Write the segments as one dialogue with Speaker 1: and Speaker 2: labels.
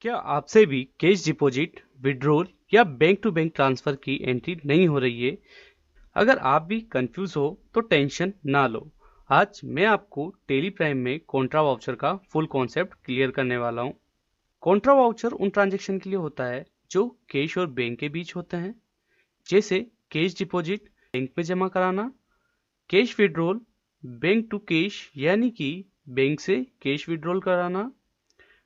Speaker 1: क्या आपसे भी कैश डिपॉजिट, विड्रॉल या बैंक टू बैंक ट्रांसफर की एंट्री नहीं हो रही है? अगर आप भी कंफ्यूज हो तो टेंशन ना लो। आज मैं आपको टेली प्राइम में कॉन्ट्रा वाउचर का फुल कॉन्सेप्ट क्लियर करने वाला हूँ। कॉन्ट्रा वाउचर उन ट्रांजैक्शन के लिए होता है जो कैश और बैंक के बीच होते हैं, जैसे कैश डिपॉजिट बैंक में जमा कराना, cash withdrawal bank to cash यानी कि बैंक से कैश विड्रॉल कराना,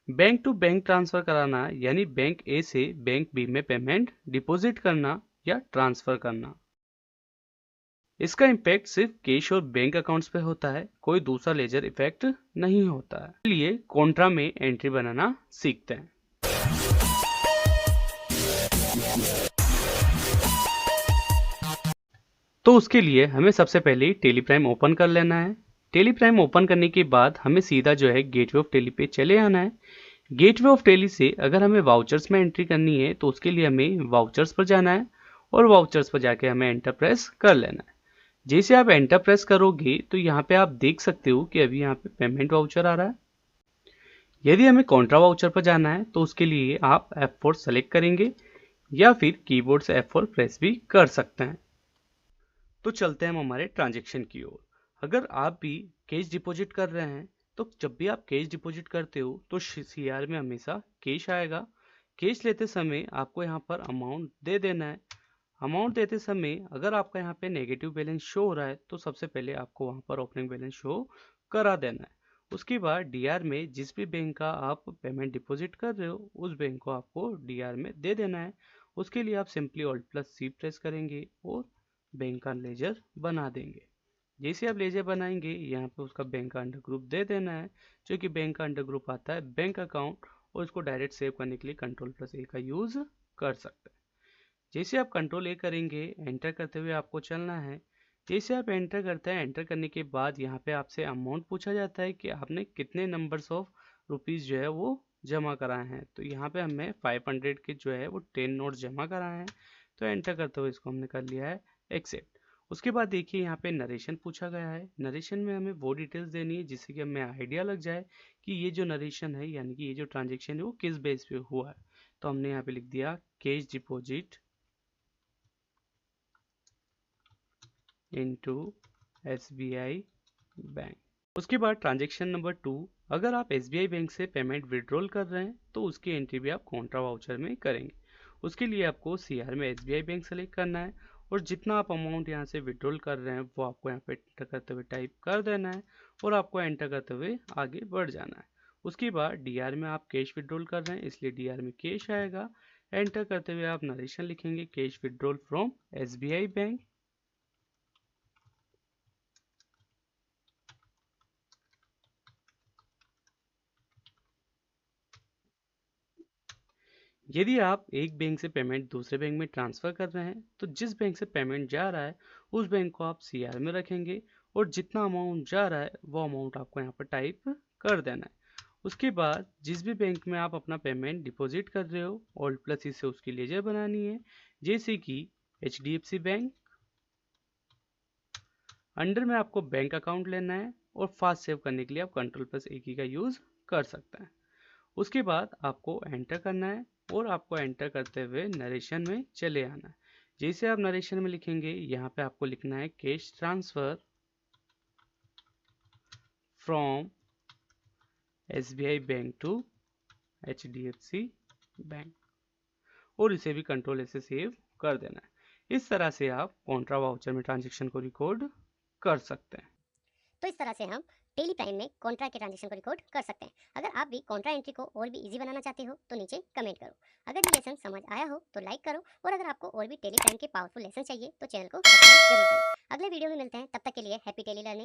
Speaker 1: बैंक टू बैंक ट्रांसफर कराना यानी बैंक ए से बैंक बी में पेमेंट डिपॉजिट करना या ट्रांसफर करना। इसका इम्पैक्ट सिर्फ कैश और बैंक अकाउंट्स पे होता है, कोई दूसरा लेजर इफेक्ट नहीं होता है। इसलिए कॉन्ट्रा में एंट्री बनाना सीखते हैं। तो उसके लिए हमें सबसे पहले टेली प्राइम ओपन कर लेना है। टेली प्राइम ओपन करने के बाद हमें सीधा जो है गेटवे ऑफ टेली पे चले आना है। गेटवे ऑफ टेली से अगर हमें वाउचर्स में एंट्री करनी है तो उसके लिए हमें वाउचर्स पर जाना है और वाउचर्स पर जाके हमें एंटर प्रेस कर लेना है। जैसे आप एंटर प्रेस करोगे तो यहाँ पे आप देख सकते हो कि अभी यहाँ पे पेमेंट वाउचर आ रहा है। यदि हमें कॉन्ट्रा वाउचर पर जाना है तो उसके लिए आप F4 सेलेक्ट करेंगे या फिर कीबोर्ड से F4 प्रेस भी कर सकते हैं। तो चलते हैं हम हमारे ट्रांजेक्शन की ओर। अगर आप भी कैश डिपॉजिट कर रहे हैं तो जब भी आप कैश डिपॉजिट करते हो तो सीआर में हमेशा कैश आएगा। कैश लेते समय आपको यहाँ पर अमाउंट दे देना है। अमाउंट देते समय अगर आपका यहाँ पे नेगेटिव बैलेंस शो हो रहा है तो सबसे पहले आपको वहाँ पर ओपनिंग बैलेंस शो करा देना है। उसके बाद डीआर में जिस भी बैंक का आप पेमेंट डिपॉजिट कर रहे हो उस बैंक को आपको डीआर में दे देना है। उसके लिए आप सिंपली Alt+C प्रेस करेंगे और बैंक का लेजर बना देंगे। जैसे आप लेजर बनाएंगे यहाँ पे उसका बैंक का अंडर ग्रुप दे देना है, जो कि बैंक का अंडर ग्रुप आता है बैंक अकाउंट, और इसको डायरेक्ट सेव करने के लिए Ctrl+A का यूज कर सकते हैं। जैसे आप Ctrl+A करेंगे, एंटर करते हुए आपको चलना है। जैसे आप एंटर करते हैं, एंटर करने के बाद यहाँ पे आपसे अमाउंट पूछा जाता है कि आपने कितने नंबर्स ऑफ रुपीज़ जो है वो जमा कराए हैं। तो यहाँ पे हमें 500 के जो है वो 10 नोट जमा कराए हैं। तो एंटर करते हुए इसको हमने कर लिया है एक्सेप्ट। उसके बाद देखिए यहाँ पे नरेशन पूछा गया है। नरेशन में हमें वो डिटेल्स देनी है जिससे कि हमें आइडिया लग जाए कि ये जो नरेशन है यानी कि ये जो ट्रांजेक्शन है वो किस बेस पे हुआ है। तो हमने यहाँ पे लिख दिया cash deposit into SBI bank. उसके बाद ट्रांजेक्शन नंबर 2, अगर आप SBI बैंक से पेमेंट विड्रॉल कर रहे हैं तो उसकी एंट्री भी आप कॉन्ट्रा वाउचर में करेंगे। उसके लिए आपको CR में SBI बैंक सेलेक्ट करना है और जितना आप अमाउंट यहाँ से विड्रॉल कर रहे हैं वो आपको यहाँ पे एंटर करते हुए टाइप कर देना है और आपको एंटर करते हुए आगे बढ़ जाना है। उसके बाद DR में आप कैश विड्रॉल कर रहे हैं इसलिए DR में कैश आएगा। एंटर करते हुए आप नरेशन लिखेंगे cash withdrawal from SBI bank. यदि आप एक बैंक से पेमेंट दूसरे बैंक में ट्रांसफ़र कर रहे हैं तो जिस बैंक से पेमेंट जा रहा है उस बैंक को आप CR में रखेंगे और जितना अमाउंट जा रहा है वो अमाउंट आपको यहाँ पर टाइप कर देना है। उसके बाद जिस भी बैंक में आप अपना पेमेंट डिपॉजिट कर रहे हो Alt+C से उसकी लेजर बनानी है, जैसे कि HDFC बैंक। अंडर में आपको बैंक अकाउंट लेना है और फास्ट सेव करने के लिए आप Ctrl+A की का यूज़ कर सकते हैं। उसके बाद आपको एंटर करना है और आपको एंटर करते हुए नरेशन में चले आना है। जैसे आप नरेशन में लिखेंगे यहाँ पे आपको लिखना है cash transfer from SBI bank to HDFC bank और इसे भी Ctrl+A से सेव कर देना है। इस तरह से आप कॉन्ट्रा वाउचर में ट्रांजेक्शन को रिकॉर्ड कर सकते हैं।
Speaker 2: तो इस तरह से हम टेली प्राइम में कॉन्ट्रा के ट्रांजेक्शन को रिकॉर्ड कर सकते हैं। अगर आप भी कॉन्ट्रा एंट्री को और भी इजी बनाना चाहते हो तो नीचे कमेंट करो। अगर ये लेसन समझ आया हो तो लाइक करो और अगर आपको और भी टेली प्राइम के पावरफुल लेसन चाहिए तो चैनल को सब्सक्राइब जरूर करें। अगले वीडियो में मिलते हैं, तब तक के लिए हैप्पी टेली लर्निंग।